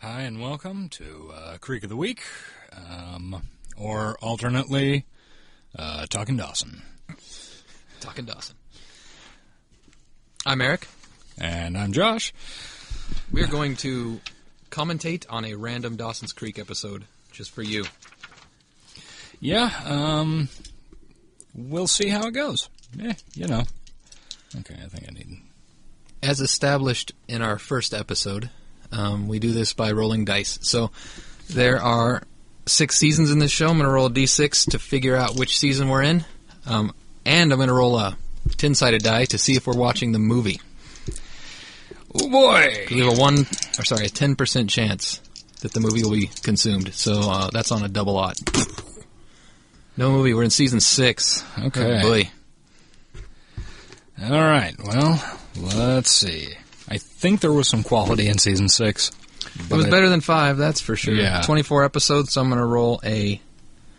Hi, and welcome to Creek of the Week, or alternately, Talking Dawson. Talking Dawson. I'm Eric. And I'm Josh. We're going to commentate on a random Dawson's Creek episode, just for you. Yeah, we'll see how it goes. You know. Okay, I think I need... As established in our first episode, we do this by rolling dice. So there are 6 seasons in this show. I'm going to roll a d6 to figure out which season we're in. And I'm going to roll a 10-sided die to see if we're watching the movie. Oh boy! We have a 10% chance that the movie will be consumed. So that's on a double odd. No movie. We're in season 6. Okay. Oh boy. All right. Well, let's see. I think there was some quality in season 6. It was better than 5, that's for sure. Yeah. 24 episodes, so I'm going to roll a...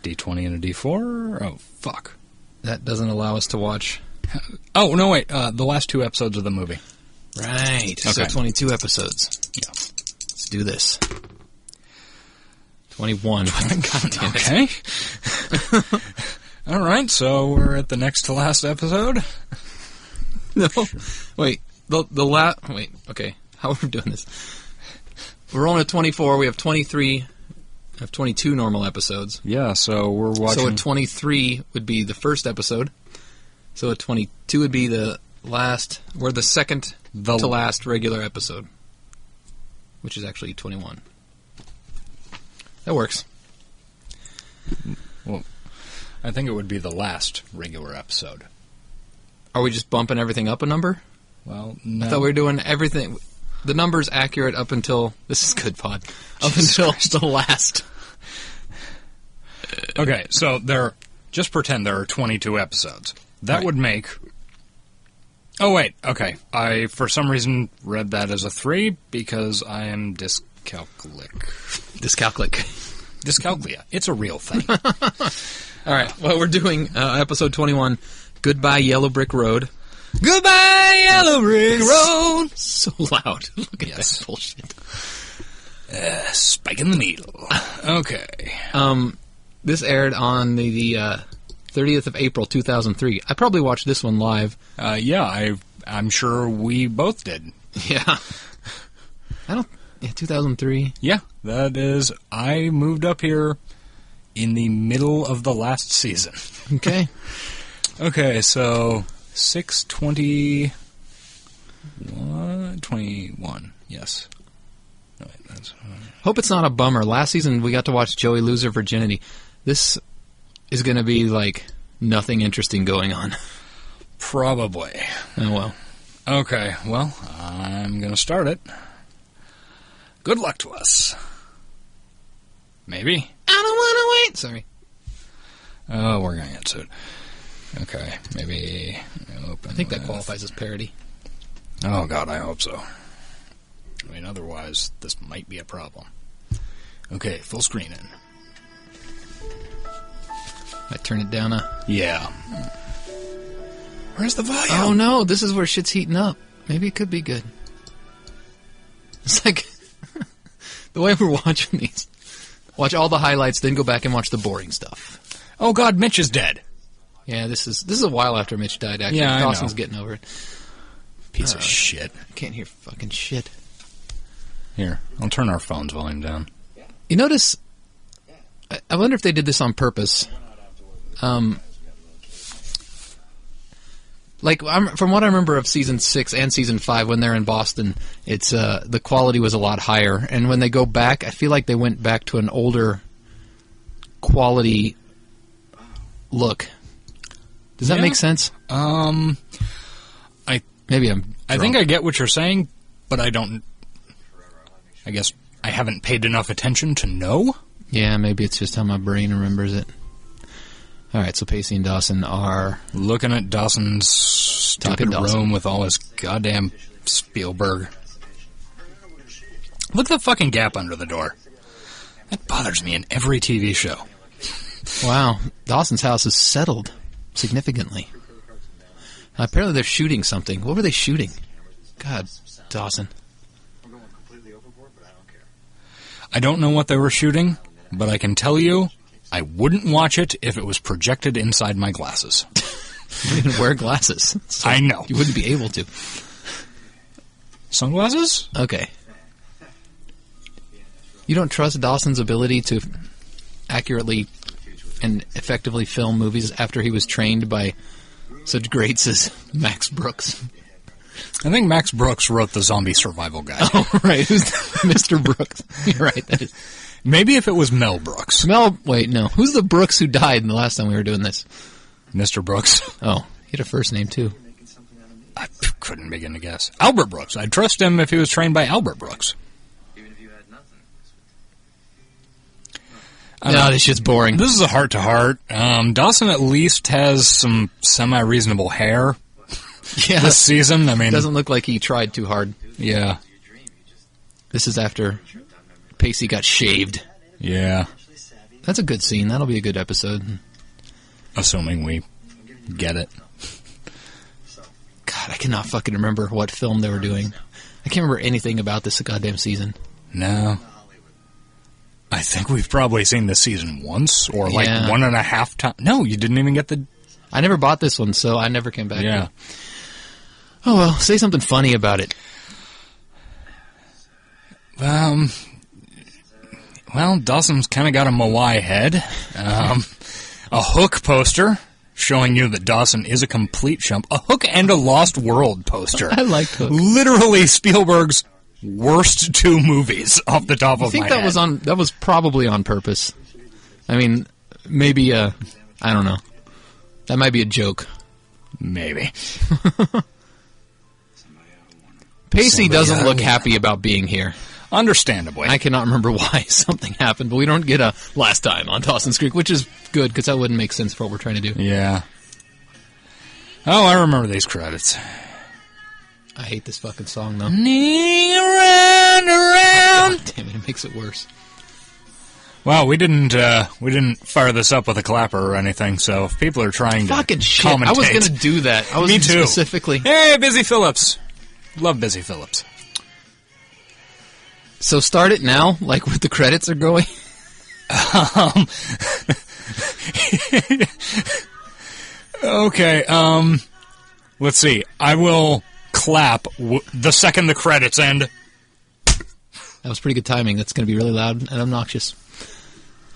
D20 and a D4? Oh, fuck. That doesn't allow us to watch. Oh, no, wait. The last 2 episodes of the movie. Right. Okay. So 22 episodes. Yeah. Let's do this. 21. God damn it. Okay. All right, so we're at the next to last episode. No. Wait. Wait, okay. How are we doing this? We're rolling at 24. We have 23. I have 22 normal episodes. Yeah, so we're watching... So a 23 would be the first episode. So a 22 would be the last... We're the second to last regular episode. Which is actually 21. That works. Well, I think it would be the last regular episode. Are we just bumping everything up a number? Well, no. I thought we were doing everything. The number's accurate up until... This is good, pod. Up until the last. Okay, so just pretend there are 22 episodes. That right. would make... Oh, wait, okay. I, for some reason, read that as a 3 because I am dyscalculic. Dyscalculia. It's a real thing. All right, well, we're doing episode 21, Goodbye Yellow Brick Road. Goodbye, Yellow Brick Road! So loud. Look at Yes. that bullshit. Spike in the needle. Okay. This aired on the 30th of April, 2003. I probably watched this one live. Yeah, I'm sure we both did. Yeah. 2003. Yeah, that is... I moved up here in the middle of the last season. Okay. Okay, so... 21, yes. No, wait, that's... Hope it's not a bummer. Last season, we got to watch Joey lose her virginity. This is going to be, like, nothing interesting going on. Probably. Oh, well. Okay, well, I'm going to start it. Good luck to us. Maybe. I don't want to wait. Sorry. Oh, we're going to get to it. Okay, maybe open... I think that qualifies as parody. Oh, God, I hope so. I mean, otherwise, this might be a problem. Okay, full screen in. I turn it down a... Yeah. Where's the volume? Oh, no, this is where shit's heating up. Maybe it could be good. It's like... the way we're watching these. Watch all the highlights, then go back and watch the boring stuff. Oh, God, Mitch is dead. Yeah, this is a while after Mitch died, actually. Yeah, I Dawson's know. getting over it. Piece of shit. I can't hear fucking shit. Here, I'll turn our phone's volume down. You notice... I wonder if they did this on purpose. Like, from what I remember of Season 6 and Season 5, when they're in Boston, it's the quality was a lot higher. And when they go back, I feel like they went back to an older quality look. Does that make sense? I think I get what you're saying, but I don't... I guess I haven't paid enough attention to know? Yeah, maybe it's just how my brain remembers it. Alright, so Pacey and Dawson are... Looking at Dawson's stupid room with all his goddamn Spielberg. Look at the fucking gap under the door. That bothers me in every TV show. Wow, Dawson's house is settled significantly. Apparently they're shooting something. What were they shooting? God, Dawson. I don't know what they were shooting, but I can tell you, I wouldn't watch it if it was projected inside my glasses. You didn't wear glasses. So I know. You wouldn't be able to. Sunglasses? Okay. You don't trust Dawson's ability to accurately and effectively film movies after he was trained by such greats as Max Brooks? I think Max Brooks wrote the zombie survival guide. Oh, right. Who's Mr. Brooks? You're right. That is. Maybe if it was Mel Brooks. Wait, no. Who's the Brooks who died the last time we were doing this? Mr. Brooks. Oh, he had a first name, too. I couldn't begin to guess. Albert Brooks. I'd trust him if he was trained by Albert Brooks. No, this shit's boring. This is a heart-to-heart. Dawson at least has some semi-reasonable hair this season. I mean, doesn't look like he tried too hard. Yeah. This is after Pacey got shaved. Yeah. That's a good scene. That'll be a good episode. Assuming we get it. God, I cannot fucking remember what film they were doing. I can't remember anything about this goddamn season. No. I think we've probably seen this season once, or like 1.5 times. No, you didn't even get the... I never bought this one, so I never came back to it. Oh, well, say something funny about it. Well, Dawson's kind of got a Moai head. A Hook poster showing you that Dawson is a complete chump. A Hook and a Lost World poster. I like Hook. Literally Spielberg's worst 2 movies off the top of my head. I think that was probably on purpose. I mean, maybe, I don't know. That might be a joke. Maybe. Pacey doesn't look happy about being here. Understandably. I cannot remember why something happened, but we don't get a last time on Dawson's Creek, which is good, because that wouldn't make sense for what we're trying to do. Yeah. Oh, I remember these credits. I hate this fucking song, though. Around. Oh, God damn it, makes it worse. Well, we didn't fire this up with a clapper or anything, so if people are trying to fucking shit, commentate... I was going to do that. I was Me too. Specifically... Hey, Busy Phillips. Love Busy Phillips. So start it now, like what the credits are going? Okay, let's see. I will clap the second the credits end. That was pretty good timing. That's going to be really loud and obnoxious.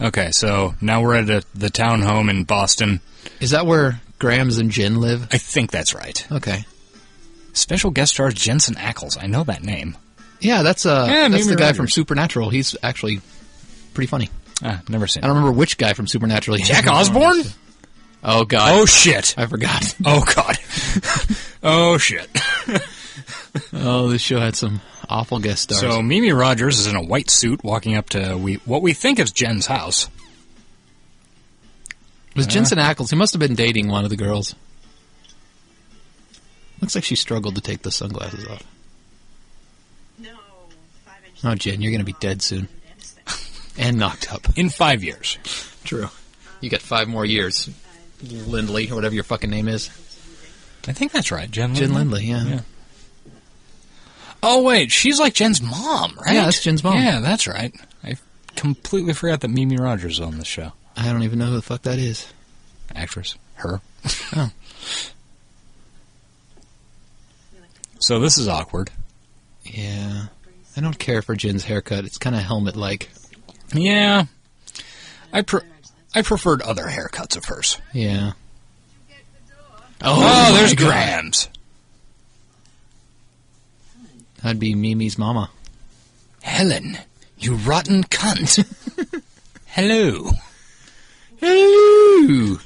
Okay, so now we're at the townhome in Boston. Is that where Grams and Jen live? I think that's right. Okay. Special guest stars Jensen Ackles. I know that name. Yeah, that's the guy from Supernatural. He's actually pretty funny. Never seen I don't remember which guy from Supernatural. Jack Osborne? Oh, God. Oh, shit. I forgot. Oh, God. Oh, shit. Oh, this show had some awful guest stars. So, Mimi Rogers is in a white suit walking up to what we think is Jen's house. It was Jensen Ackles. He must have been dating one of the girls. Looks like she struggled to take the sunglasses off. Oh, Jen, you're going to be dead soon. And knocked up. In 5 years. True. You got 5 more years. Lindley, or whatever your fucking name is. I think that's right, Jen Lindley. Jen Lindley, yeah. Oh, wait, she's like Jen's mom, right? Yeah, that's Jen's mom. Yeah, that's right. I completely forgot that Mimi Rogers is on this show. I don't even know who the fuck that is. Actress. Her. Oh. So this is awkward. Yeah. I don't care for Jen's haircut. It's kind of helmet-like. Yeah. I preferred other haircuts of hers. Yeah. Oh, there's Grams. That'd be Mimi's mama. Helen, you rotten cunt. Hello. Hello.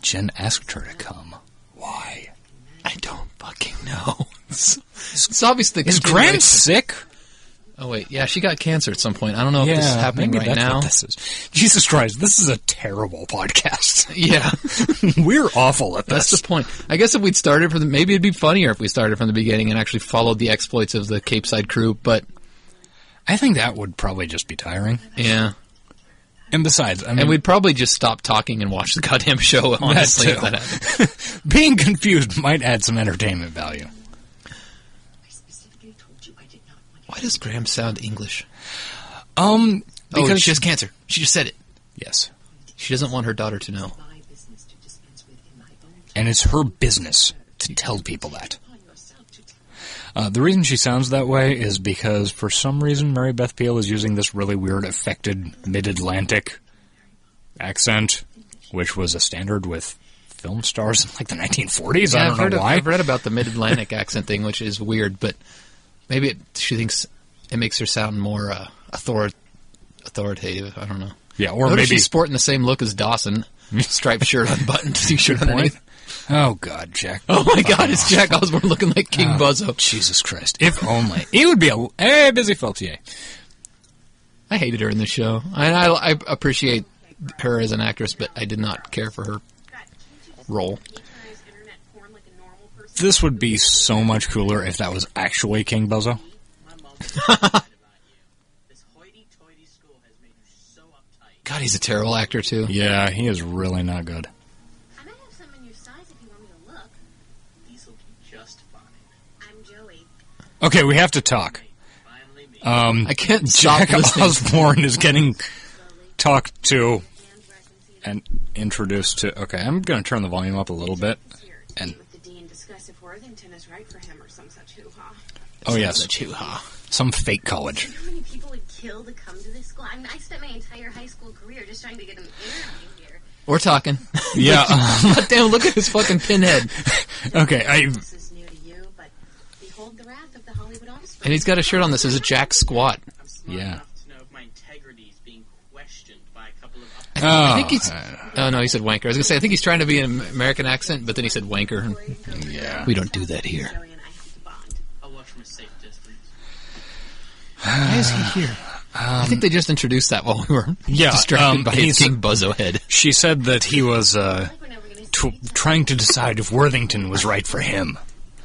Jen asked her to come. Why? I don't fucking know. It's obvious that... Is Grams sick? Oh, wait. Yeah, she got cancer at some point. I don't know if this is happening right now. What this is. Jesus Christ, this is a terrible podcast. Yeah. We're awful at this. That's the point. I guess if we'd started from maybe it'd be funnier if we started from the beginning and actually followed the exploits of the Cape Side crew, but... I think that would probably just be tiring. Yeah. And besides, I mean... And we'd probably just stop talking and watch the goddamn show, honestly, if that happened. Being confused might add some entertainment value. Why does Graham sound English? Because she has cancer. She just said it. Yes. She doesn't want her daughter to know. And it's her business to tell people that. The reason she sounds that way is because, for some reason, Mary Beth Peil is using this really weird, affected mid-Atlantic accent, which was a standard with film stars in, like, the 1940s. Yeah, I don't know why. I've read about the mid-Atlantic accent thing, which is weird, but maybe she thinks it makes her sound more authoritative. I don't know. Yeah, or Notice maybe she's sporting the same look as Dawson. Striped shirt unbuttoned, t-shirt underneath. Oh, God, Jack. Oh, my God, it's Jack Osborne looking like King Buzzo. Jesus Christ. If only. It would be a busy Phelps, yay. I hated her in the show. I appreciate her as an actress, but I did not care for her role. This would be so much cooler if that was actually King Buzzo. God, he's a terrible actor, too. Yeah, he is really not good. I might have some in your size if you want me to look. These will be just fine. I'm Joey. Okay, we have to talk. I can't stop Jack listening. Osborne is getting talked to and introduced to... Okay, I'm going to turn the volume up a little bit. And With the dean, discuss if Worthington is right for him or some such hoo-ha. oh, yes. Such hoo-ha. Some fake college. You know how many people would kill to come to this school? I mean, I spent my entire high school career just trying to get an interview here. We're talking. Yeah. Damn, look at his fucking pinhead. Okay, This is new to you, but behold the wrath of the Hollywood offspring. And he's got a shirt on that says Jack Squat. Yeah. I think he's... Oh, no, he said wanker. I was going to say, I think he's trying to be an American accent, but then he said wanker. Yeah. We don't do that here. Joey and I have to bond. I'll watch from a safe distance. Why is he here? I think they just introduced that while we were Yeah, distracted by his he's- King Buzzo head. She said that he was Like we're never gonna see trying to decide if Worthington was right for him.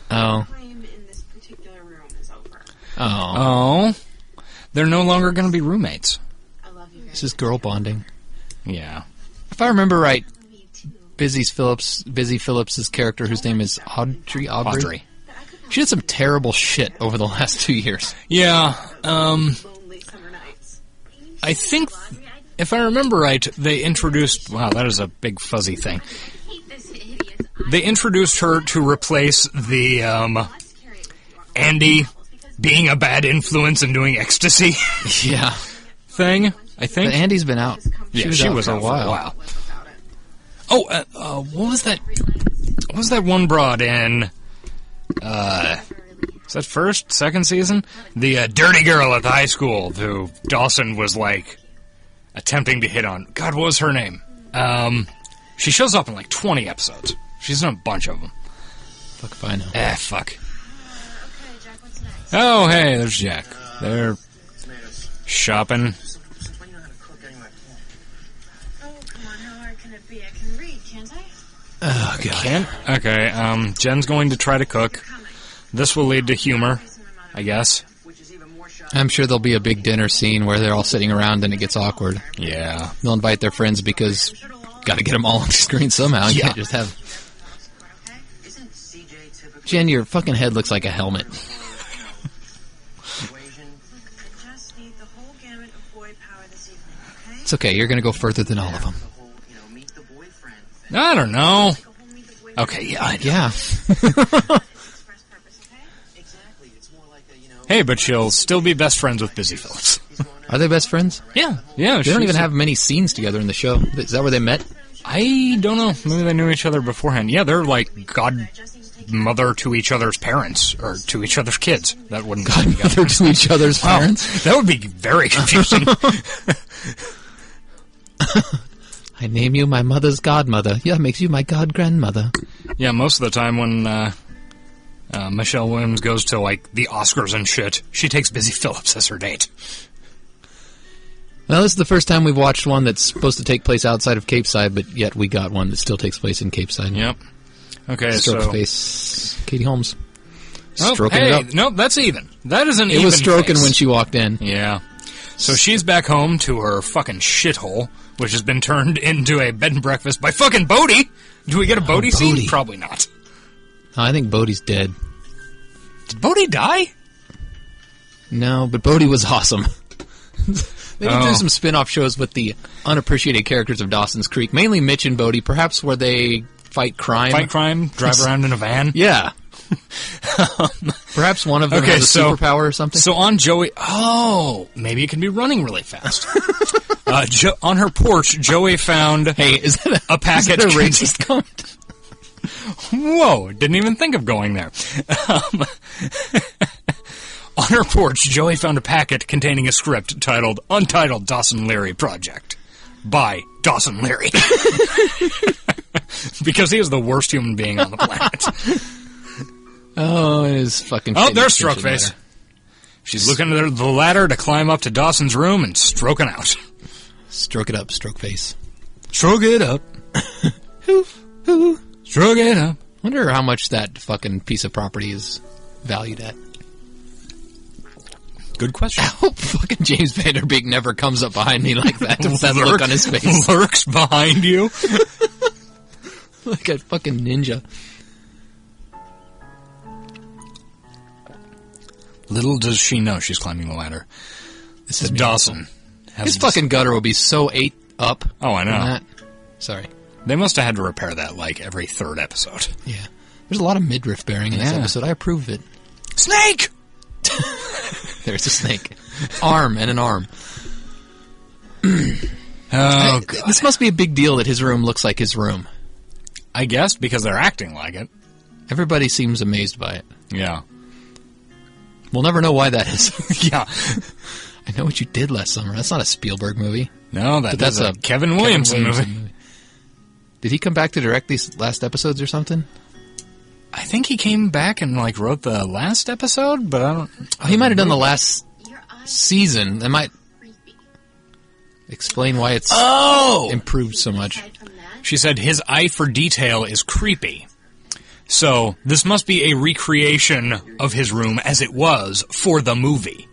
Oh. time in this particular room is over. Oh. Oh. They're no longer going to be roommates. I love you guys. This is girl bonding. Yeah. If I remember right, I love you too. Busy Phillips' character, whose name is Audrey. Audrey. But I could not She did some terrible shit over the last 2 years. Yeah, lonely summer nights. I think, if I remember right, they introduced... Wow, that is a big fuzzy thing. I hate this hideous They introduced her to replace the, let's carry it with you on Andy being a bad influence and doing ecstasy Yeah. thing, I But think. Andy's been out. Yeah, she was out for a while. without it. Oh, what was that? What was that one broad in, is that second season? The dirty girl at the high school who Dawson was, like, attempting to hit on. God, what was her name? She shows up in, like, 20 episodes. She's in a bunch of them. Fuck if I know. Fuck. Okay, Jack, what's next? Oh, hey, there's Jack. They're shopping. Oh, come on, how hard can it be? I can read, can't I? Oh, God. Kent? Okay, Jen's going to try to cook. This will lead to humor, I guess. I'm sure there'll be a big dinner scene where they're all sitting around and it gets awkward. Yeah. They'll invite their friends because got to get them all on the screen somehow. You Yeah. can't just have... Jen, your fucking head looks like a helmet. I just need the whole gamut of boy power this evening, okay? It's okay. You're going to go further than all of them. I don't know. Like a whole meet the boy Okay, yeah, I know. Yeah. express purpose, okay? Hey, but she'll still be best friends with Busy Phillips. Are they best friends? Yeah, yeah. They don't even have many scenes together in the show. Is that where they met? I don't know. Maybe they knew each other beforehand. Yeah, they're like godmother to each other's parents, or to each other's kids. That wouldn't go together. They're to each other's Wow, parents. that would be very confusing. I name you my mother's godmother. Yeah, makes you my god-grandmother. Yeah, most of the time when Michelle Williams goes to, like, the Oscars and shit, she takes Busy Phillips as her date. Well, this is the first time we've watched one that's supposed to take place outside of Cape Side, but yet we got one that still takes place in Cape Side. Yep. Okay, Stroke so... face. Katie Holmes. Oh, Stroking hey, it up. no, that's even. That is an even It was stroking face. when she walked in. Yeah. So she's back home to her fucking shithole, which has been turned into a bed and breakfast by fucking Bodie. Do we get a Bodie scene? Bodie. Probably not. I think Bodie's dead. Did Bodie die? No, but Bodhi was awesome. They did do Oh. some spin-off shows with the unappreciated characters of Dawson's Creek, mainly Mitch and Bodhi, perhaps where they fight crime. Fight crime, drive around in a van. Yeah. Perhaps one of them has a superpower or something. So on Joey... Oh, maybe it can be running really fast. On her porch, Joey found Hey, is that a packet... Is that a racist comment? Whoa, didn't even think of going there. On her porch, Joey found a packet containing a script titled Untitled Dawson Leary Project by Dawson Leary. Because he is the worst human being on the planet. Oh, it is fucking Oh, shitty there's kitchen Strokeface. ladder. She's looking at the ladder to climb up to Dawson's room and stroking out. Stroke it up, Strokeface. Stroke it up. Stroke it up. Wonder how much that fucking piece of property is valued at. Good question. I hope fucking James Vanderbeek never comes up behind me like that with that look on his face. Lurks behind you. Like a fucking ninja. Little does she know she's climbing the ladder. This That is Dawson has His fucking gutter will be so ate up. Oh, I know. from that. Sorry. They must have had to repair that like every third episode. Yeah. There's a lot of midriff bearing in this Yeah. episode. I approve of it. Snake! There's a snake. Arm and an arm. Oh, God. This must be a big deal that his room looks like his room. I guess because they're acting like it. Everybody seems amazed by it. Yeah. We'll never know why that is. Yeah. I Know What You Did Last Summer. That's not a Spielberg movie. No, that's a Kevin Williamson movie. Did he come back to direct these last episodes or something? I think he came back and like wrote the last episode, but I don't... Oh, he might have done the last Your eyes season. That might creepy. explain why it's Oh! improved so much. Aside from that, She said his eye for detail is creepy. So, this must be a recreation of his room as it was for the movie.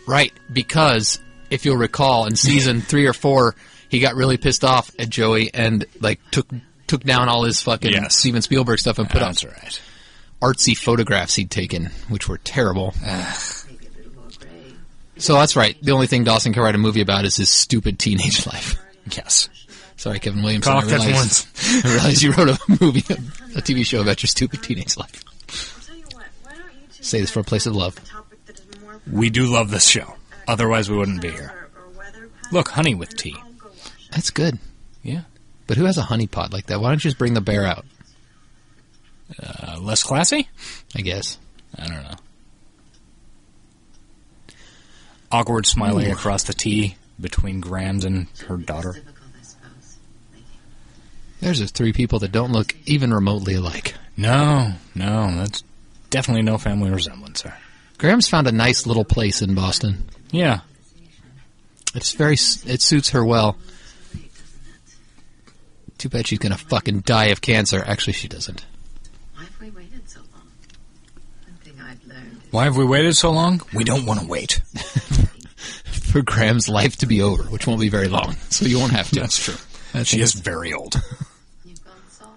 Right, because if you'll recall, in season 3 or 4, he got really pissed off at Joey and like took down all his fucking Yes. Steven Spielberg stuff and put up That's right. artsy photographs he'd taken, which were terrible. maybe a little more gray. So that's right. The only thing Dawson can write a movie about is his stupid teenage life. Yes. Sorry, Kevin Williamson. Talk I that realize, I realize you wrote a movie, a TV show about your stupid teenage life. I'll tell you what, why don't you two Say this for a place of love. a topic that is more We do love this show. Otherwise, we wouldn't be here. or weather pattern? Look, honey with tea. I'll go wash it. That's good. Yeah. But who has a honey pot like that? Why don't you just bring the bear out? Less classy? I guess. I don't know. Awkward smiling Ooh. across the tea between Grams and her daughter. Difficult, I suppose. There's just 3 people that don't look even remotely alike. No, that's definitely no family resemblance there. Graham's found a nice little place in Boston. Yeah. It suits her well. Too bad she's gonna fucking die of cancer. Actually, she doesn't. Why have we waited so long? One thing I've learned is Why have we waited so long? We don't want to wait. For Graham's life to be over, which won't be very long, so you won't have to. That's true. I She think is very old. you've gone soft.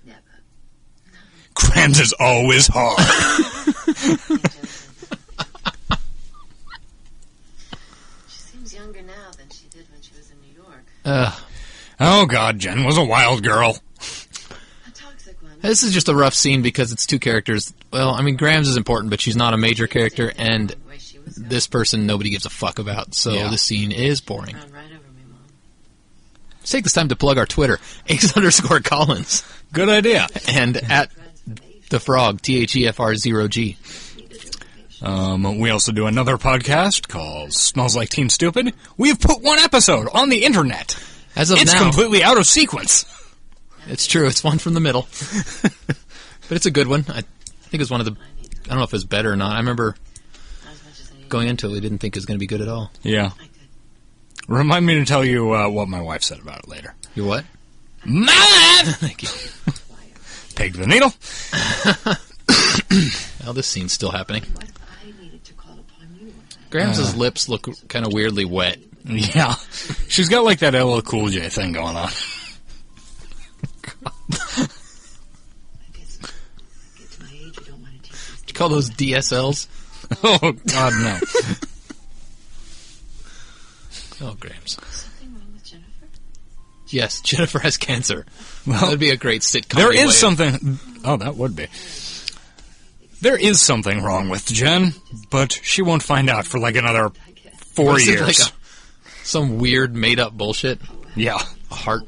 Never. Grams is always hard. She seems younger now than she did when she was in New York. Oh, God, Jen was a wild girl. A toxic one. This is just a rough scene because it's 2 characters. Well, I mean, Graham's is important, but she's not a major character, and The way she was this person nobody gives a fuck about, so Yeah. the scene is boring. ran right over me, Mom. Let's take this time to plug our Twitter, Ace_Collins, Good idea. and at the Frog, THEFR0G. We also do another podcast called Smells Like Teen Stupid. We've put 1 episode on the internet. As of It's now, completely out of sequence. it's true. It's one from the middle, but it's a good one. I think it's one of the. I don't know if it's better or not. I remember Not as much as I going into it, we didn't think it was going to be good at all. Yeah. I could. Remind me to tell you what my wife said about it later. You what? Mad! Thank you. Peg the needle. Well, this scene's still happening. What if I needed to call upon you? Graham's lips look kind of weirdly wet. Yeah. She's got like that LL Cool J thing going on. I guess get to my age, you don't want to teach these You call those DSLs? Oh, God, no. Oh, Grams. Something wrong with Jennifer? Yes, Jennifer has cancer. Well, That'd be a great sitcom. there is something... Oh, that would be. There is something wrong with Jen, but she won't find out for like another 4 years. Like some weird made-up bullshit. Yeah. A heart.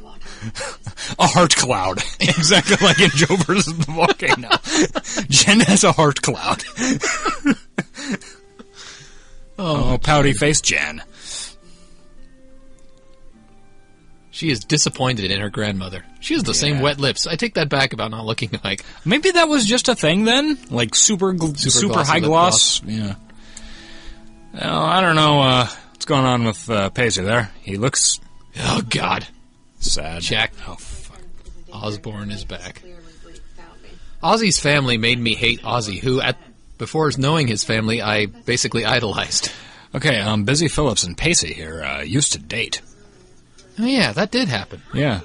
A heart cloud. Exactly like in Joe versus the Volcano. Jen has a heart cloud. Oh, pouty face Jen. She is disappointed in her grandmother. She has the same wet lips. I take that back about not looking like... Maybe that was just a thing then? Like super glossy high lip gloss? Yeah. Well, I don't know what's going on with Pacey there. He looks... Oh, God. Sad. Jack. Oh, fuck. Osborne is back. Ozzy's family made me hate Ozzy, who, before knowing his family, I basically idolized. Okay, Busy Phillips and Pacey here used to date. Oh, yeah, that did happen. Yeah.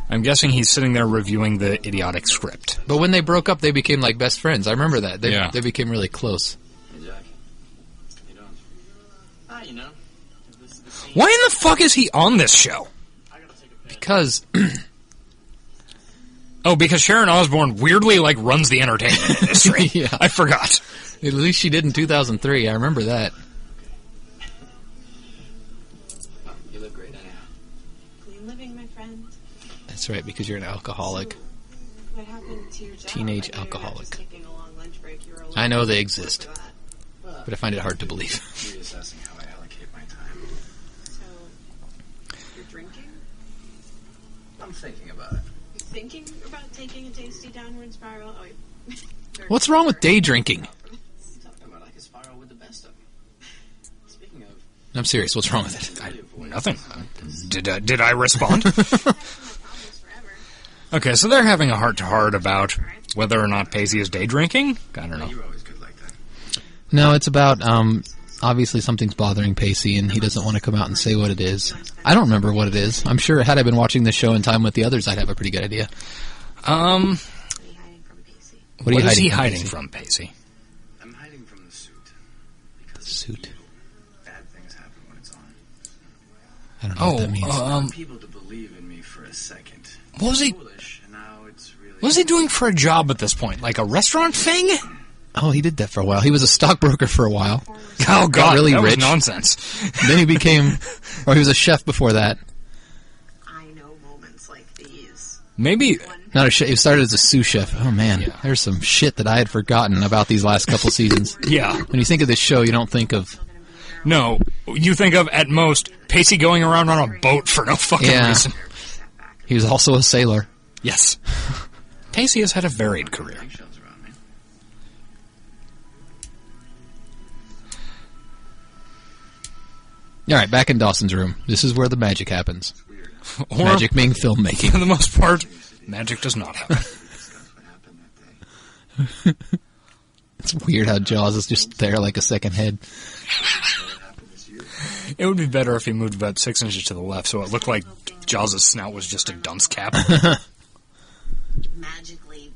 I'm guessing he's sitting there reviewing the idiotic script. But when they broke up, they became like best friends. I remember that. Yeah. They became really close. Hey, Jack. How you doing? Ah, you know. This is the scene. Why in the fuck is he on this show? I gotta take a piss. Because... Oh, because Sharon Osbourne weirdly, like, runs the entertainment industry. Yeah. I forgot. At least she did in 2003. I remember that. Oh, you look great anyhow. Clean living, my friend. That's right, because you're an alcoholic. What happened to your job? Teenage I know you're not alcoholic. just taking a long lunch break. You were a I know they little exist, for that. but I find it hard to believe. Reassessing how I allocate my time. So, you're drinking? I'm thinking about it. You're thinking about taking a tasty downward spiral? Oh, wait. What's wrong with day drinking? Talking about I can spiral with the best of them. Speaking of, I'm serious. What's wrong with it? Nothing. Did I respond? forever. Okay, so they're having a heart-to-heart about whether or not Pacey is day drinking? I don't know. you're always good like that. No, it's about, obviously something's bothering Pacey, and he doesn't want to come out and say what it is. I don't remember what it is. I'm sure had I been watching this show in time with the others, I'd have a pretty good idea. What are you hiding from Pacey? What are you is he hiding hiding from, from, Pacey? I'm hiding from the suit. Because Suit. bad things happen when it's on. I don't know what that means. I want people to believe in me for a second. What was he... Foolish, and now it's really... What was he doing for a job at this point? Like a restaurant thing? Oh, he did that for a while. He was a stockbroker for a while. Oh, God, really that was rich. nonsense. Then he became... Or he was a chef before that. I know moments like these. Maybe... Not a chef. He started as a sous chef. Oh, man. Yeah. There's some shit that I had forgotten about these last couple seasons. Yeah. When you think of this show, you don't think of... No, you think of, at most, Pacey going around on a boat for no fucking Yeah. reason. He was also a sailor. Yes. Pacey has had a varied career. Shells around me. All right, back in Dawson's room. This is where the magic happens. Or, Magic being filmmaking. for the most part, magic does not happen. Discuss what happened that day. It's weird how Jaws is just there like a second head. What happened this year? It would be better if he moved about 6 inches to the left so it looked like Jaws' snout was just a dunce cap. Magically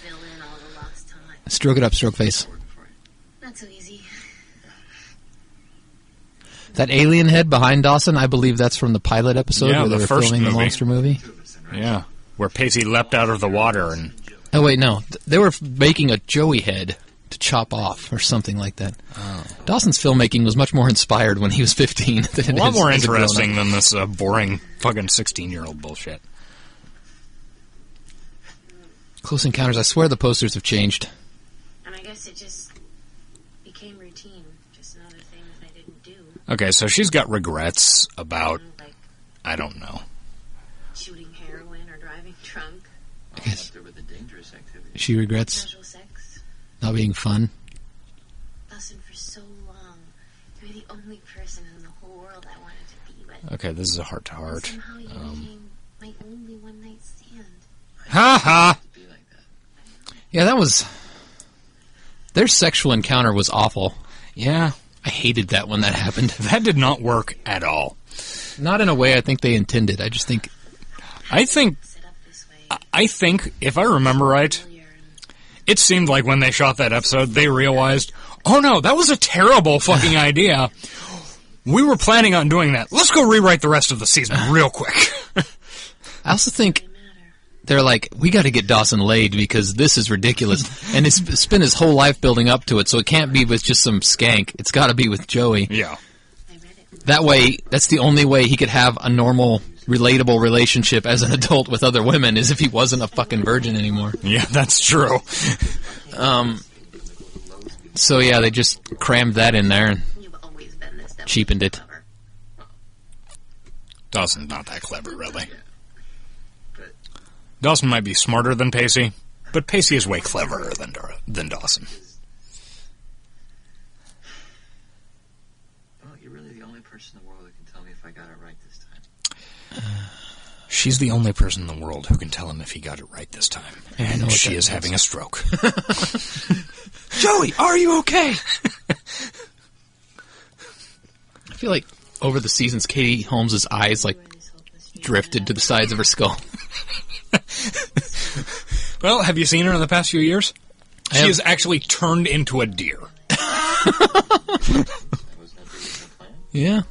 fill in all the lost time. Stroke it up, stroke face. Not so easy. That alien head behind Dawson, I believe that's from the pilot episode Yeah, where they the were first filming the movie. monster movie. Yeah, where Pacey leapt out of the water and... Oh, wait, no. They were making a Joey head to chop off or something like that. Oh. Dawson's filmmaking was much more inspired when he was 15 than A it lot is more as a grown-up. interesting than this boring fucking 16-year-old bullshit. Close Encounters, I swear the posters have changed. And I guess it just became routine. Just another thing that I didn't do. Okay, so she's got regrets about, Like I don't know. shooting heroin or driving drunk. I guess There were the dangerous activities. she regrets Casual sex. not being fun. Dawson, for so long, you were the only person in the whole world I wanted to be with. Okay, this is a heart-to-heart. Somehow you became my only one-night stand. Ha ha! Be like that. Yeah, that was... Their sexual encounter was awful. Yeah, I hated that when that happened. that did not work at all. Not in a way I think they intended. I just think... I think, Set up this way. I think, if I remember right, Familiar and It seemed like when they shot that episode, they realized, oh no, that was a terrible fucking idea. We were planning on doing that. Let's go rewrite the rest of the season real quick. I also think they're like, we got to get Dawson laid because this is ridiculous. And it's spent his whole life building up to it, so it can't be with just some skank. It's got to be with Joey. Yeah. That way, that's the only way he could have a normal, relatable relationship as an adult with other women is if he wasn't a fucking virgin anymore. Yeah, that's true. So yeah, they just crammed that in there and cheapened it. Dawson's not that clever, really. Dawson might be smarter than Pacey, but Pacey is way cleverer than Dawson. Well, you're really the only person in the world who can tell me if I got it right this time. She's the only person in the world who can tell him if he got it right this time. And she is having a stroke. Joey, are you okay? I feel like over the seasons, Katie Holmes' eyes like drifted to the sides of her skull. Well, have you seen her in the past few years? She has actually turned into a deer. Yeah.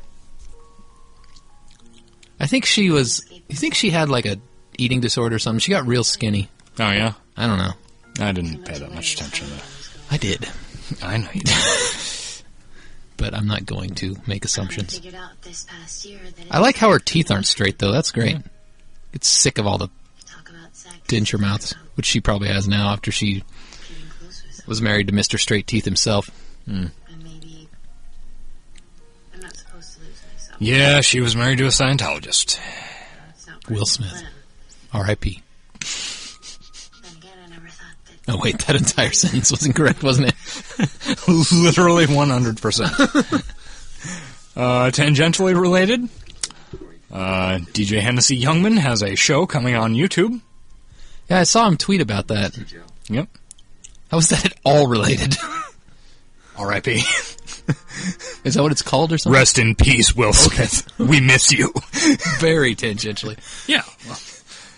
I think she was... You think she had like a eating disorder or something? She got real skinny. Oh, yeah? I don't know. I didn't pay that much attention to that. I did. I know you did. But I'm not going to make assumptions. I like how her teeth aren't straight, though. That's great. It's sick of all the denture mouths, which she probably has now after she was married to Mr. Straight Teeth himself. Yeah, she was married to a Scientologist. Will Smith. R.I.P. Oh, wait, that entire sentence was incorrect, wasn't it? Literally 100%. Tangentially related, DJ Hennessy Youngman has a show coming on YouTube. Yeah, I saw him tweet about that. Yep. How is that at all related? R.I.P. Is that what it's called or something? Rest in peace, Will Smith. We miss you. Very tangentially. Yeah.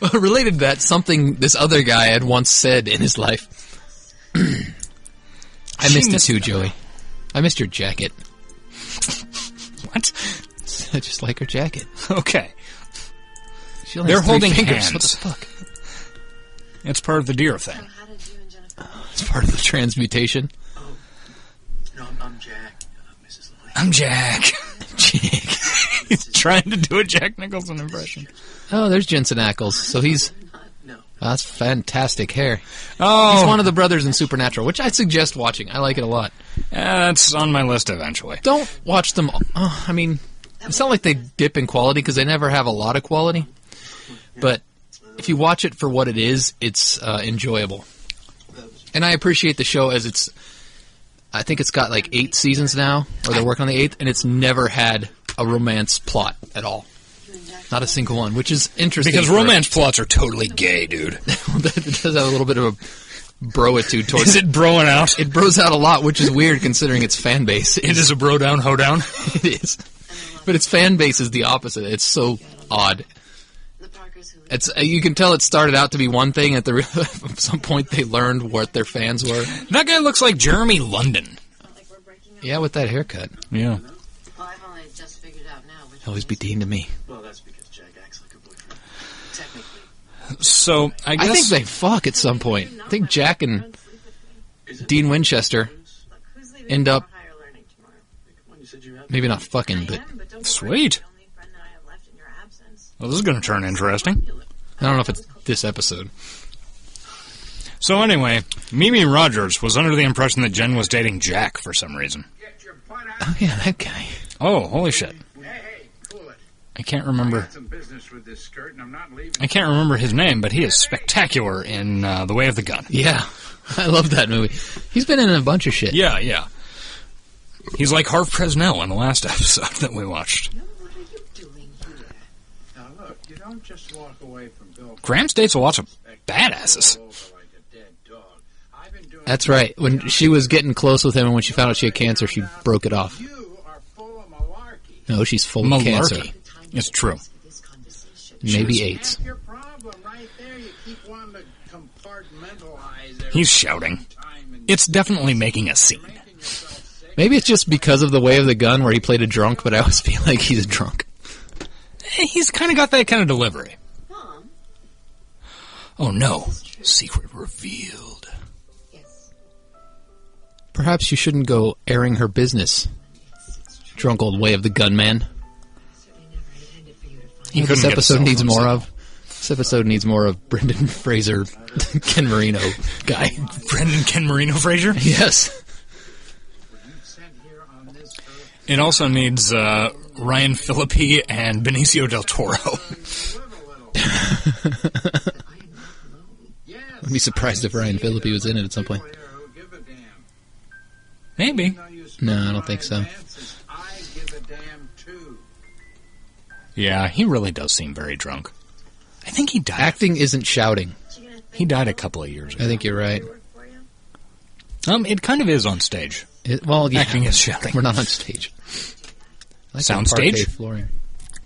Well, related to that, something this other guy had once said in his life. I missed it too, Joey. I missed your jacket. What? I just like her jacket. Okay. They're holding fingers. hands. What the fuck? It's part of the deer thing. It's part of the transmutation. No, I'm Jack, Mrs. Lily. I'm Jack. Jack. He's trying to do a Jack Nicholson impression. Oh, there's Jensen Ackles. So he's... No. That's fantastic hair. Oh. He's one of the brothers in Supernatural, which I suggest watching. I like it a lot. That's on my list eventually. Don't watch them... I mean, it's not like they dip in quality, because they never have a lot of quality. But if you watch it for what it is, it's enjoyable. And I appreciate the show as it's... I think it's got like 8 seasons now, or they're working on the 8th, and it's never had a romance plot at all. Not a single one, which is interesting. Because romance plots are totally gay, dude. It does have a little bit of a broitude towards Is it broing out? It bros out a lot, which is weird considering its fan base. It is a bro down, ho down? It is. But its fan base is the opposite. It's so odd. It's you can tell it started out to be one thing. At some point, they learned what their fans were. That guy looks like Jeremy London. Yeah, with that haircut. Yeah. Well, I've only just figured out now. Always be Dean to me. Well, that's because Jack acts like a boyfriend. Technically. So, I guess... I think they fuck at some point. I think Jack and Dean Winchester end up... Maybe not fucking, but... Sweet. Well, this is going to turn interesting. I don't know if it's this episode. So anyway, Mimi Rogers was under the impression that Jen was dating Jack for some reason. Oh yeah, that guy. Oh, holy shit. I can't remember. I can't remember his name, but he is spectacular in The Way of the Gun. Yeah, I love that movie. He's been in a bunch of shit. Yeah, yeah. He's like Harv Presnell in the last episode that we watched. Now look, you don't just walk away from Bill. Grams dates lots of badasses. That's right. When she was getting close with him and when she found out she had cancer, she broke it off. You are full of malarkey. No, she's full of cancer. It's true. Maybe AIDS. That's your problem right there. You keep wanting to compartmentalize He's shouting. It's definitely making a scene. Maybe it's just because of the way of the gun where he played a drunk, but I always feel like he's a drunk. He's kind of got that kind of delivery. Mom. Oh no. Secret revealed. Yes. Perhaps you shouldn't go airing her business. Drunk old way of the gunman. Certainly never intended for you to find. He This couldn't get a episode cell needs phone more signal. of. This episode needs more of Brendan Fraser, Ken Marino guy. Brendan Ken Marino Fraser? Yes. It also needs Ryan Phillippe and Benicio del Toro. I'd be surprised if Ryan Phillippe was in it at some point. Maybe. No, I don't think so. Yeah, he really does seem very drunk. I think he died. Acting isn't shouting. He died a couple of years ago. I think you're right. It kind of is on stage. Well, yeah, Acting is shouting. we're not on stage. I like Sound that parquet stage? flooring.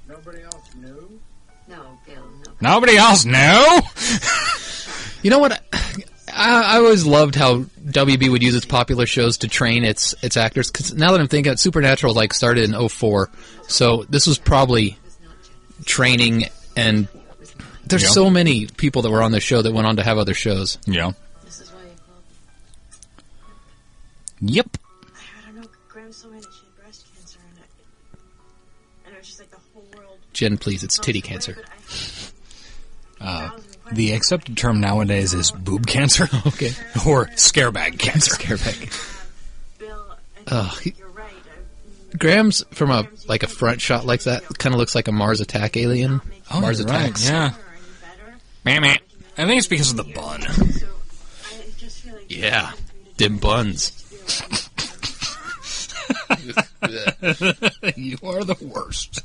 Nobody else knew? No, Bill, no. Nobody else knew? You know what? I always loved how WB would use its popular shows to train its actors. Because now that I'm thinking, it, Supernatural started in 2004, so this was probably training. And there's Yeah. so many people that were on the show that went on to have other shows. Yeah. This is why you called. Yep. I don't know. Graham told me that she had breast cancer, and it was just like the whole world. Jen, please, it's titty cancer. The accepted term nowadays is boob cancer. Okay. Or scarebag cancer. Scarebag. Bill, Oh, I think you're right. Graham's from a front shot like that kind of looks like a Mars attack alien. Oh, Mars you're right, attacks. yeah. Are you better? Meh. I think it's because of the bun. So I just feel like Yeah, dim buns. You are the worst.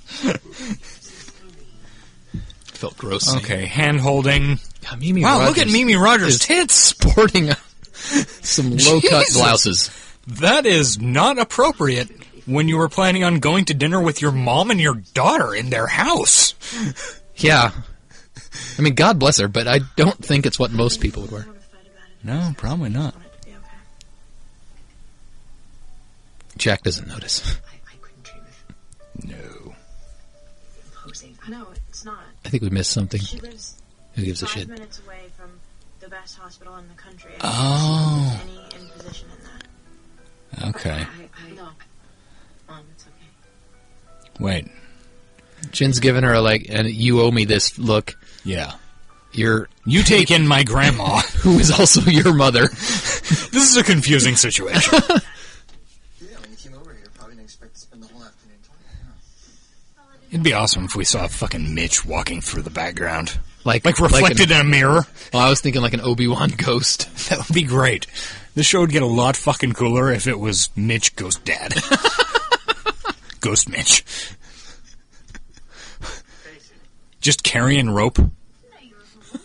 Felt gross. Okay, hand holding. God, Mimi Wow, Rogers look at Mimi Rogers' is tits. sporting some low-cut Jesus. blouses. That is not appropriate when you were planning on going to dinner with your mom and your daughter in their house. Yeah. I mean, God bless her, but I don't think it's what most people would wear. No, probably not. Jack doesn't notice. I couldn't dream of No. imposing. No, it's not. I think we missed something. She lives Who gives a 5 shit? minutes away from the best hospital in the country. Oh. Any imposition in that. Okay. No. Mom, it's okay. Wait. Jen's giving her and you owe me this look. Yeah. You take in my grandma. who is also your mother. This is a confusing situation. Yeah, when you came over here, probably didn't expect to spend the whole afternoon talking. It'd be awesome if we saw fucking Mitch walking through the background. Like reflected in a mirror. Well, I was thinking like an Obi-Wan ghost. That would be great. The show would get a lot fucking cooler if it was Mitch Ghost Dad. Ghost Mitch. Just carrying rope.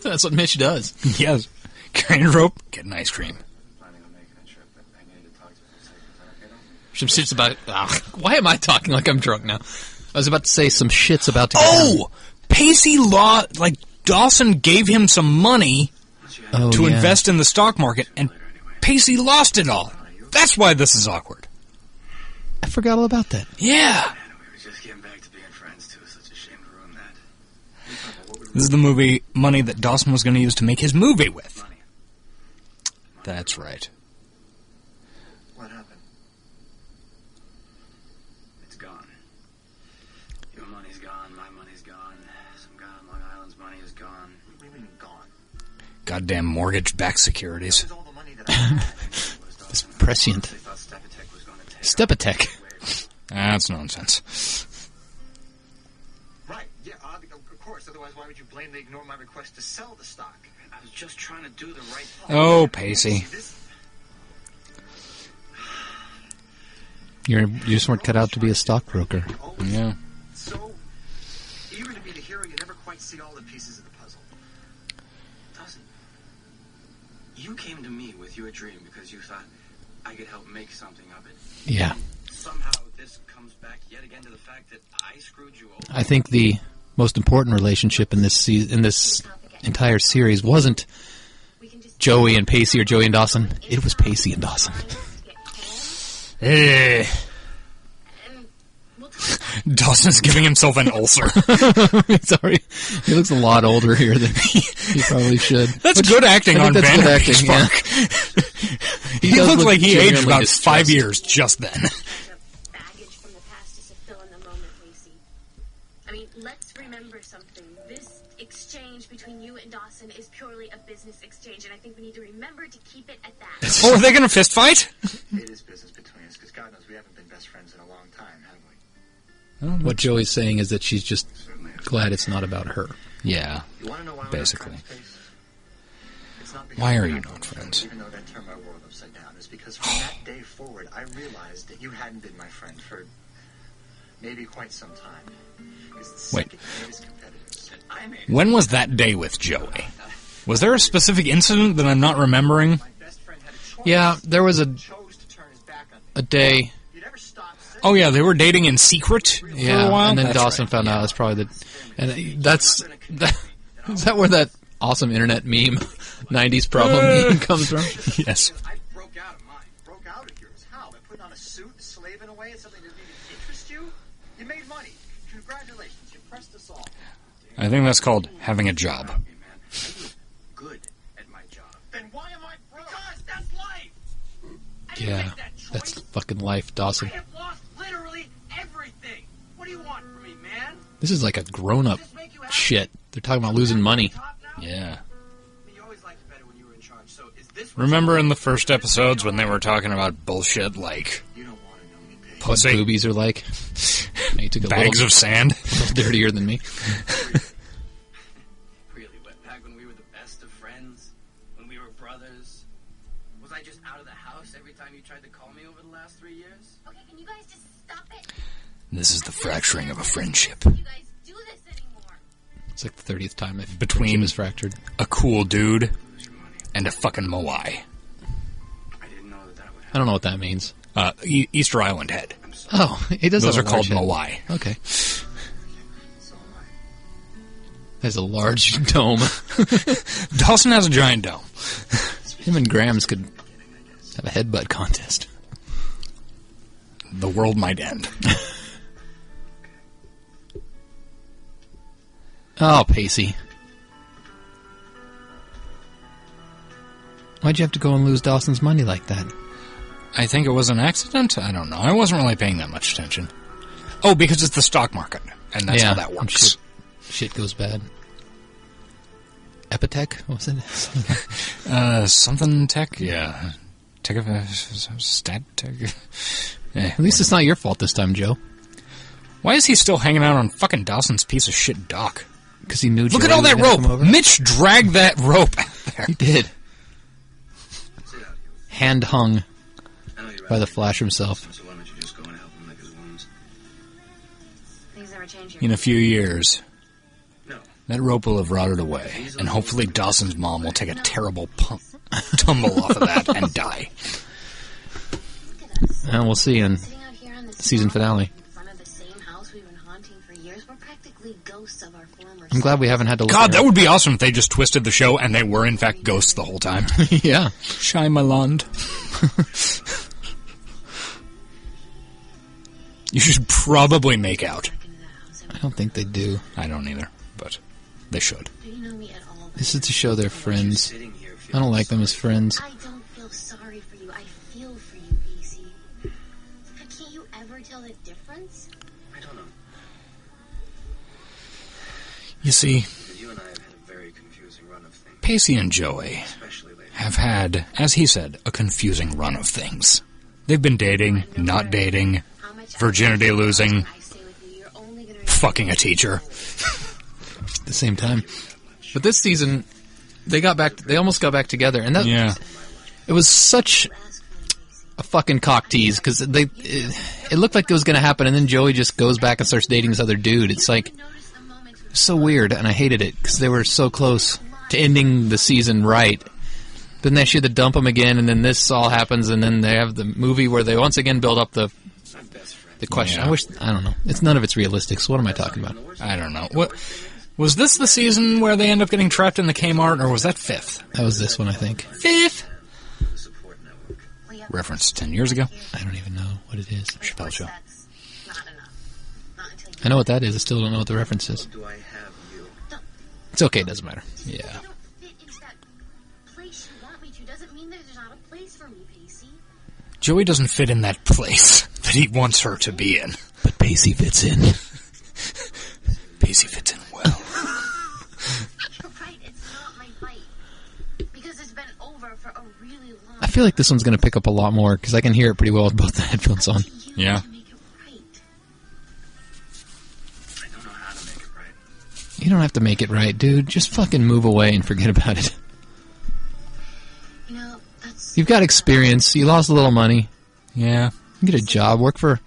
That's what Mitch does. Yes. Carrying rope, getting ice cream. Planning on making a trip, but I needed to talk to you for a second. Is that okay, though? Some shit's about... why am I talking like I'm drunk now? I was about to say some shit's about to go down. Oh! Pacey Dawson gave him some money to invest in the stock market, and Pacey lost it all. That's why this is awkward. I forgot all about that. Yeah. We were just getting back to being friends, too. It's such a shame to ruin that. This is the movie money that Dawson was going to use to make his movie with. That's right. What happened? It's gone. Your money's gone, my money's gone. Some guy on Long Island's money is gone. What do you mean gone? Goddamn mortgage-backed securities. Where's all the money that I had? It's prescient. They thought Stepatech was going to take Stepatech. That's nonsense. Right, yeah, of course. Otherwise, why would you blamely ignore my request to sell the stock? I was just trying to do the right thing. Oh, Pacey. You just weren't cut out to be a stockbroker. Yeah. So eager to be the hero, you never quite see all the pieces of the puzzle. Dawson, you came to me with your dream because you thought I could help make something of it. Yeah. Somehow this comes back yet again to the fact that I screwed you over. I think the most important relationship in this entire series wasn't can just Joey and Pacey or Joey and Dawson. It was Pacey and Dawson. Eh. and we'll talk. Dawson's giving himself an ulcer. Sorry. He looks a lot older here than he probably should. That's good acting I on think that's good Vanderbeek's acting, yeah. part. He does looks look like he aged genuinely about distressed. 5 years just then. Baggage from the past just to fill in the moment, Pacey. I mean, let's remember something. This exchange between you and Dawson is purely a business exchange, and I think we need to remember to keep it at that. Oh, are they going to fist fight? It is business between us, because God knows we haven't been best friends in a long time, have we? What Joey's saying is that she's just glad it's not about her. Yeah. You want to know why Basically. we're not friends, Pace? It's not because Why are we're you not not friends, friends? Even though that turned my world upside down, is because from that day forward, I realized that you hadn't been my friend for maybe quite some time. Because the Wait. second you made us competitors, and I made When was that day with Joey? Was there a specific incident that I'm not remembering? my best friend had a choice. Yeah, there was Chose to turn his back on me. a day. You never stopped saying Oh, yeah, they were dating in secret for Yeah, a while? and then That's Dawson right. found out. That's probably the. And that's. Is that where that awesome internet meme, 90s problem meme comes from? Yes. I broke out of mine. Broke out of yours. How? By putting on a suit and slaving away at something that didn't even interest you? You made money. Congratulations. You pressed us all. I think that's called having a job. Hey, man, I was good at my job. Then why am I broke? Because that's life. I didn't Yeah, make that choice. that's fucking life, Dawson. I have lost literally everything. What do you want from me, man? This is like a grown-up Just make you happy? shit. They're talking about losing money. Top now? Yeah. You always liked it better when you were in charge. So is this what Remember in the first episodes when they were talking about bullshit like you don't want to know me, Paige? What pussy, boobies are like. He took a bags little, of sand? little dirtier than me. Really, but back when we were the best of friends, when we were brothers, was I just out of the house every time you tried to call me over the last 3 years? Okay, can you guys just stop it? This is the fracturing of a friendship. You guys do this anymore. It's like the 30th time if Between- friendship is fractured. A cool dude Lose your money. and a fucking Moai. I didn't know that would I happen. don't know what that means. Easter Island head. I'm sorry. Oh, it does. Those are have a called large head. Moai. Okay, So am I. has a large dome. Dawson has a giant dome. Him and Grams could have a headbutt contest. The world might end. Oh, Pacey. Why'd you have to go and lose Dawson's money like that? I think it was an accident. I don't know. I wasn't really paying that much attention. Oh, because it's the stock market, and that's Yeah, how that works. Shit goes bad. Epitech? What was it? Something tech, yeah. Tech of a stat tech. At least it's not your fault this time, Joe. Why is he still hanging out on fucking Dawson's piece of shit dock? Because he knew. Look Joey at all was that gonna come rope. over. Mitch dragged that rope out there. He did. Sit out, you. Hand hung I know you're by the right. Flash himself. So why don't you just go and help him lick his wounds? Things never change here. In a few years, No. that rope will have rotted away, and hopefully Dawson's mom will take a terrible tumble off of that and die. Look at us. And we'll see in Sitting out here on the season swamp finale. in front of the same house we've been haunting for years. We're practically ghosts of our former I'm glad we haven't had to look God, that at would be awesome if they just twisted the show and they were in fact ghosts the whole time. Yeah. Shyamalan. You should probably make out. back into that house. I don't think they do. I don't either, but they should. Do you know me at all? This is to show they're friends. Sitting here I don't like them as friends. I don't feel sorry for you. I feel for you, Pacey. Can't you ever tell the difference? I don't know. You see, Because you and I have had a very confusing run of things. Pacey and Joey Especially lately. have had, as he said, a confusing run of things. They've been dating, not dating, How much virginity losing, I stay with you, you're only gonna fucking a teacher. At the same time. But this season, they got back. They almost got back together, and that Yeah. it was such ask for me, Pacey. a fucking cock tease because it looked like it was going to happen, and then Joey just goes back and starts dating this other dude. It's like Notice the moments when so weird, and I hated it because they were so close to ending the season right. Then they should dump him again, and then this all happens, and then they have the movie where they once again build up the My best friend. question. Yeah. I don't know. It's none of it's realistic. So what am I talking about? I don't know. What? Was this the season where they end up getting trapped in the Kmart, or was that 5th? That was this one, I think. 5th? Reference 10 years ago. I don't even know what it is. Chappelle Show. I know what that is. I still don't know what the reference is. Do I have you? It's okay. It doesn't matter. Yeah. I don't fit into that place you want me to. Doesn't mean that there's not a place for me, Pacey. Joey doesn't fit in that place that he wants her to be in. But Pacey fits in. Pacey fits in well. You're right, it's not my fight. Because it's been over for a really long I feel like this one's going to pick up a lot more because I can hear it pretty well with both the headphones on. Yeah. to make it right. I don't know how to make it right. You don't have to make it right, dude. Just fucking move away and forget about it. You know, that's... You've got experience. You lost a little money. Yeah. You get a job. Work for...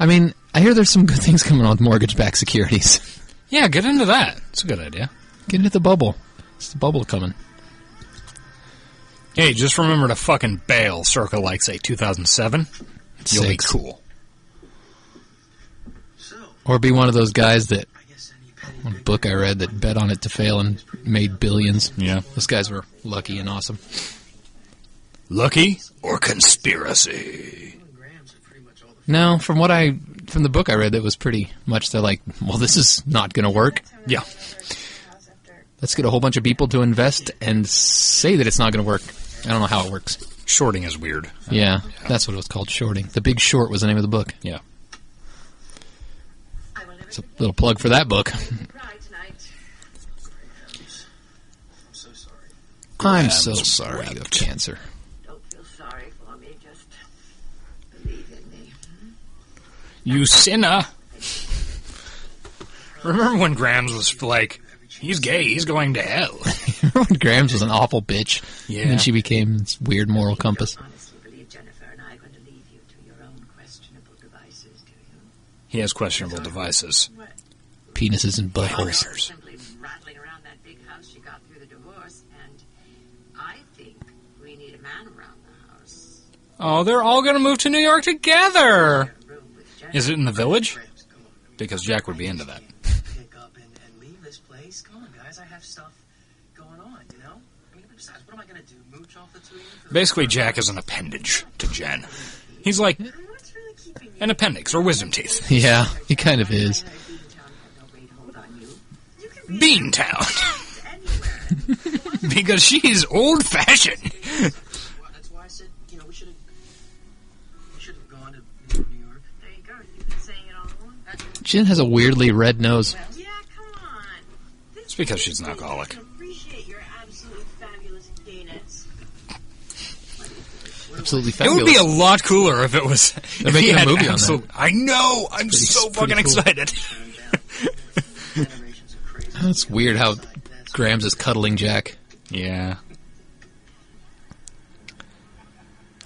I mean, I hear there's some good things coming on with mortgage-backed securities. Yeah, get into that. It's a good idea. Get into the bubble. It's the bubble coming. Hey, just remember to fucking bail circa, like, say, 2007. You'll be Six. cool. So, Or be one of those guys that... I guess any petty One book I read that bet on it to fail and made billions. Yeah. Those guys were lucky and awesome. Lucky or conspiracy? grams are pretty much all the No, from the book I read, it was pretty much they're like, well, this is not going to work. Yeah. Let's get a whole bunch of people to invest and say that it's not going to work. I don't know how it works. Shorting is weird. Yeah, that's what it was called, shorting. The Big Short was the name of the book. Yeah. It's a little plug for that book. I'm so sorry. I'm so sorry you have cancer. Don't feel sorry for me, just believe in me. You sinner. Remember when Grams was like, he's gay, he's going to hell. Remember when Grams was an awful bitch? Yeah. And then she became this weird moral compass. Honestly believe Jennifer and I are going to leave you to your own questionable devices, do you? He has questionable devices. Penises and buttholes. Simply rattling around that big house she got through the divorce, and I think we need a man around the house. Oh, they're all going to move to New York together. A room with Jennifer. Is it in the village? Grams, come on. Because Jack would be into that. Pick up and leave this place. Come on, guys. I have stuff going on, you know? I mean, besides, what am I going to do? Mooch off the two of you? for the- Basically, Jack is an appendage to Jen. He's like What's really keeping you? an appendix or wisdom teeth. Yeah, he kind of is. Beantown. Anywhere. Because she's old-fashioned. That's why I said, you know, we should have gone to New York. There you go. You've been saying it all along. Jen has a weirdly red nose. Yeah, come on. This It's because she's an I alcoholic. can appreciate your absolutely fabulous gayness. Absolutely It fabulous. would be a lot cooler if it was. They're if making he a had movie on absolute- I know. I'm pretty- so pretty fucking cool. excited. Generations of crazy. That's weird how Grams is cuddling Jack. Yeah.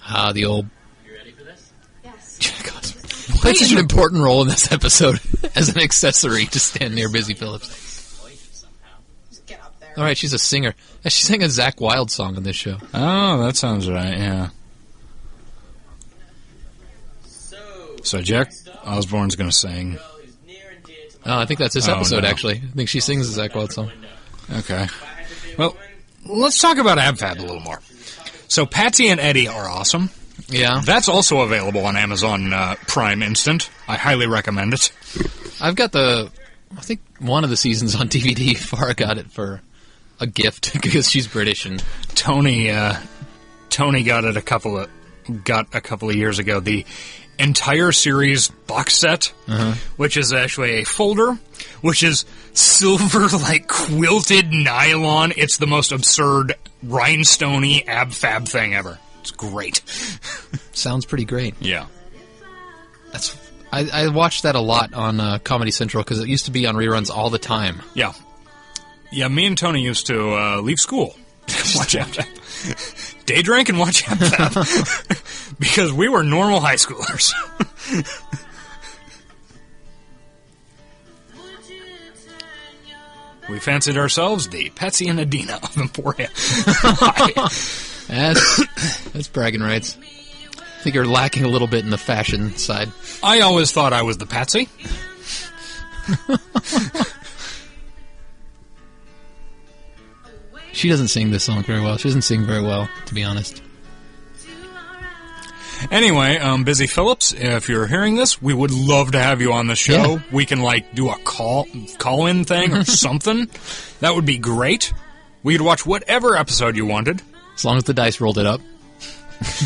Ah, the old You ready for this? Yes. Jack Osborne. Played such an important role in this episode as an accessory to stand near Busy Phillips. Just get up there. All right, she's a singer. She sang a Zakk Wylde song on this show. Oh, that sounds right. Yeah. So Jack Osborne's going to sing. Oh, I think that's this Oh, episode, no. actually. I think she sings the Zakk Wylde song. Okay. Well, let's talk about AbFab a little more. So Patsy and Eddie are awesome. Yeah. That's also available on Amazon Prime Instant. I highly recommend it. I've got I think one of the seasons on DVD. Farah got it for a gift because she's British and Tony got it a couple of years ago. The entire series box set, which is actually a folder, which is silver like quilted nylon. It's the most absurd rhinestone-y AbFab thing ever. It's great. sounds pretty great. Yeah. I watched that a lot on Comedy Central because it used to be on reruns all the time. Yeah. Yeah, me and Tony used to leave school to watch AbFab. Day drink and watch AbFab. Because we were normal high schoolers. We fancied ourselves the Patsy and Adina of Emporia. That's bragging rights. I think you're lacking a little bit in the fashion side. I always thought I was the Patsy. She doesn't sing this song very well. She doesn't sing very well, to be honest. Anyway, Busy Phillips, if you're hearing this, we would love to have you on the show. Yeah. We can, do a call-in thing or something. That would be great. We could watch whatever episode you wanted. As long as the dice rolled it up.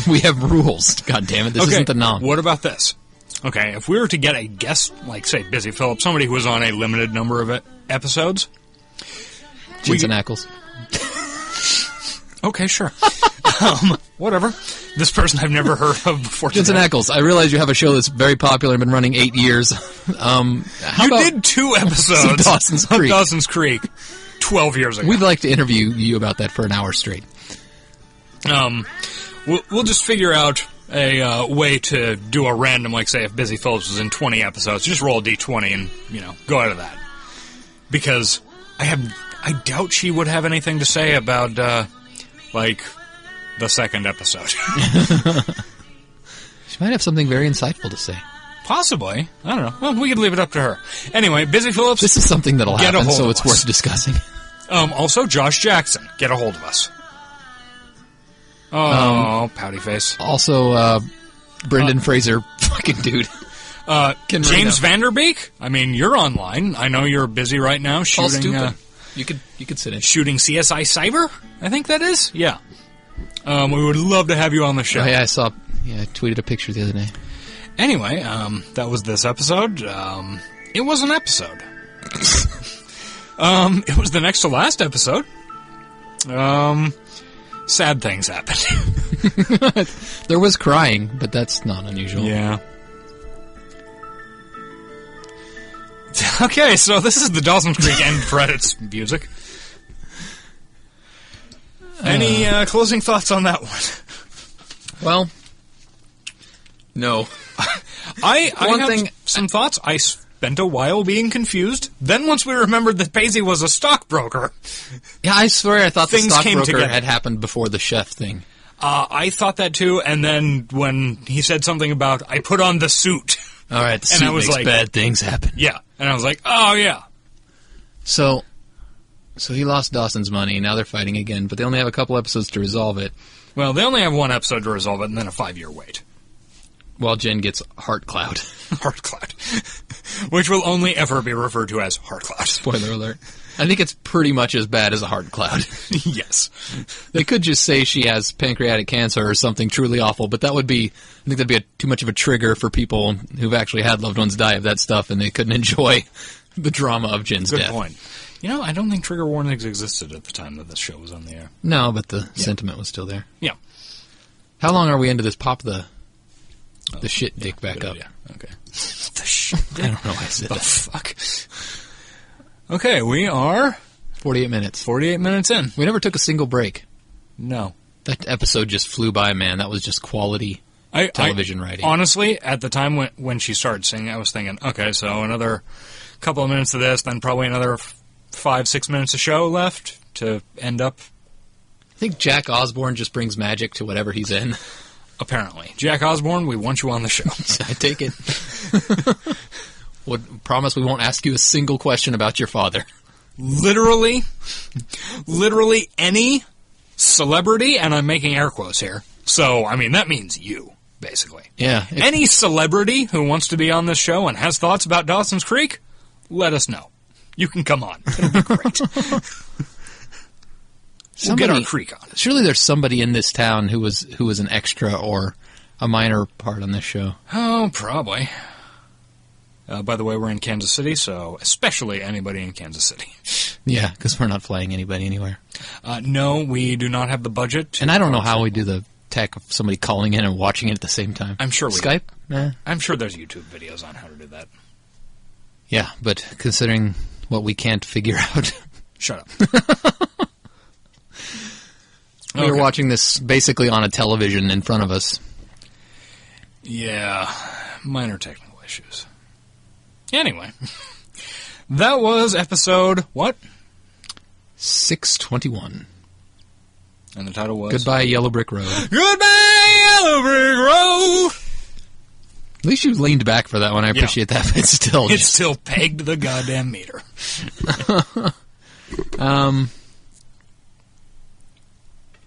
We have rules. God damn it, this isn't the nom. What about this? Okay, if we were to get a guest, say, Busy Phillips, somebody who was on a limited number of episodes... Jensen Ackles. Okay, sure. Whatever. This person I've never heard of before. Jensen Ackles, I realize you have a show that's very popular and been running 8 years. You did 2 episodes of Dawson's Creek 12 years ago. We'd like to interview you about that for an hour straight. We'll just figure out a way to do a random, say, if Busy Phillips was in 20 episodes, just roll a d20 and, go out of that. Because I doubt she would have anything to say about, the second episode. She might have something very insightful to say. Possibly. I don't know. Well, we could leave it up to her. Anyway, Busy Phillips... This is something that'll happen, so it's worth discussing. Also, Josh Jackson. Get a hold of us. Oh, pouty face. Also, Brendan Fraser, fucking dude. James Vanderbeek? I mean, you're online. I know you're busy right now shooting... You could sit in. Shooting CSI Cyber? I think that is? Yeah. We would love to have you on the show. Oh, yeah, I saw... Yeah, I tweeted a picture the other day. Anyway, that was this episode. It was an episode. It was the next to last episode. Sad things happened. There was crying, but that's not unusual. Yeah. Okay, so this is the Dawson's Creek end credits music. Any closing thoughts on that one? Well, no. I have some thoughts. I spent a while being confused. Then once we remembered that Pacey was a stockbroker... Yeah, I swear I thought the stockbroker together. had happened before the chef thing. I thought that too, and then when he said something about, I put on the suit... All right, the suit makes bad things happen. Yeah, and I was like, oh, yeah. So he lost Dawson's money, and now they're fighting again, but they only have a couple episodes to resolve it. Well, they only have one episode to resolve it, and then a 5-year wait. While Jen gets Heart Cloud. Heart Cloud. Which will only ever be referred to as Heart Cloud. Spoiler alert. I think it's pretty much as bad as a heart cloud. Yes. They could just say she has pancreatic cancer or something truly awful, but I think that'd be too much of a trigger for people who've actually had loved ones die of that stuff, and they couldn't enjoy the drama of Jen's death. Good point. I don't think trigger warnings existed at the time that this show was on the air. No, but the sentiment was still there. Yeah. How long are we into this? Pop the shit dick back up. Idea. Okay. The shit dick? I don't know why I said that. Fuck. Okay, we are... 48 minutes. 48 minutes in. We never took a single break. No. That episode just flew by, man. That was just quality television writing. Honestly, at the time when she started singing, I was thinking, okay, so another couple of minutes of this, then probably another 5-6 minutes of show left to end up... I think Jack Osborne just brings magic to whatever he's in. Apparently. Jack Osborne, we want you on the show. I take it. Would promise we won't ask you a single question about your father. Literally any celebrity, and I'm making air quotes here. So, I mean, that means you, basically. Yeah. Any celebrity who wants to be on this show and has thoughts about Dawson's Creek, let us know. You can come on. It'll be great. We'll get our creek on. Surely there's somebody in this town who was an extra or a minor part on this show. Oh, probably. By the way, we're in Kansas City, so especially anybody in Kansas City. Yeah, because we're not flying anybody anywhere. No, we do not have the budget. And I don't know how we do the tech of somebody calling in and watching it at the same time. I'm sure we Skype? Nah. I'm sure there's YouTube videos on how to do that. Yeah, but considering what we can't figure out... Shut up. We were watching this basically on a television in front of us. Yeah, minor technical issues. Anyway, that was episode, what? 621. And the title was? Goodbye, Yellow Brick Road. Goodbye, Yellow Brick Road! At least you leaned back for that one. I appreciate that, but it's still pegged the goddamn meter.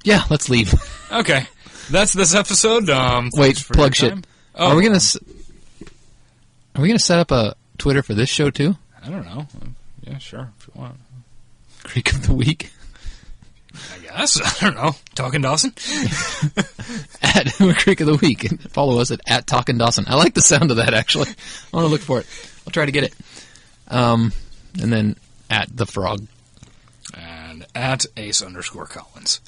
Yeah, let's leave. Okay. That's this episode. Wait, plug shit. Oh, Are we gonna set up a Twitter for this show too? I don't know. Yeah, sure, if you want. Creek of the Week. I guess. I don't know. Talking Dawson? At Creek of the Week. Follow us at Talkin' Dawson. I like the sound of that, actually. I want to look for it. I'll try to get it. And then at The Frog. And at Ace_Collins.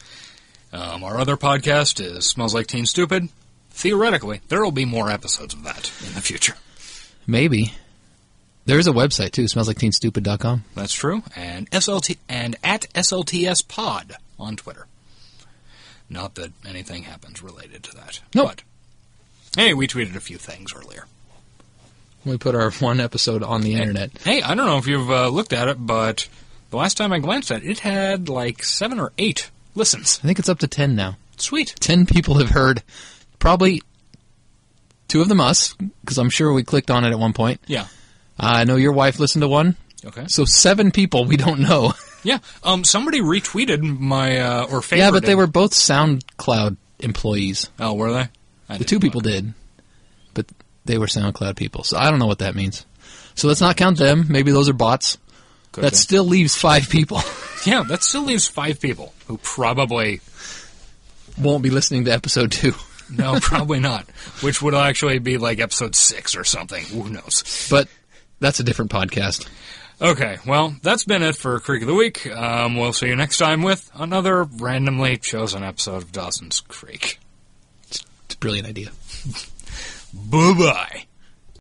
Our other podcast is Smells Like Teen Stupid. Theoretically, there will be more episodes of that in the future. Maybe. There is a website, too, smellslikeTeenStupid.com. That's true. And at SLTS Pod on Twitter. Not that anything happens related to that. Nope. But, hey, we tweeted a few things earlier. We put our one episode on the internet. Hey, I don't know if you've looked at it, but the last time I glanced at it, it had like 7 or 8 listens. I think it's up to 10 now. Sweet. 10 people have heard. Probably 2 of them us, because I'm sure we clicked on it at one point. Yeah. I know your wife listened to one. Okay. So 7 people we don't know. Yeah. Somebody retweeted my, or favorited. Yeah, but they were both SoundCloud employees. Oh, were they? The 2 people did. But they were SoundCloud people. So I don't know what that means. So let's not count them. Maybe those are bots. That still leaves 5 people. Yeah, that still leaves 5 people who probably won't be listening to episode 2. No, probably not. Which would actually be like episode 6 or something. Who knows? But that's a different podcast. Okay, well, that's been it for Creek of the Week. We'll see you next time with another randomly chosen episode of Dawson's Creek. It's a brilliant idea. Bye-bye.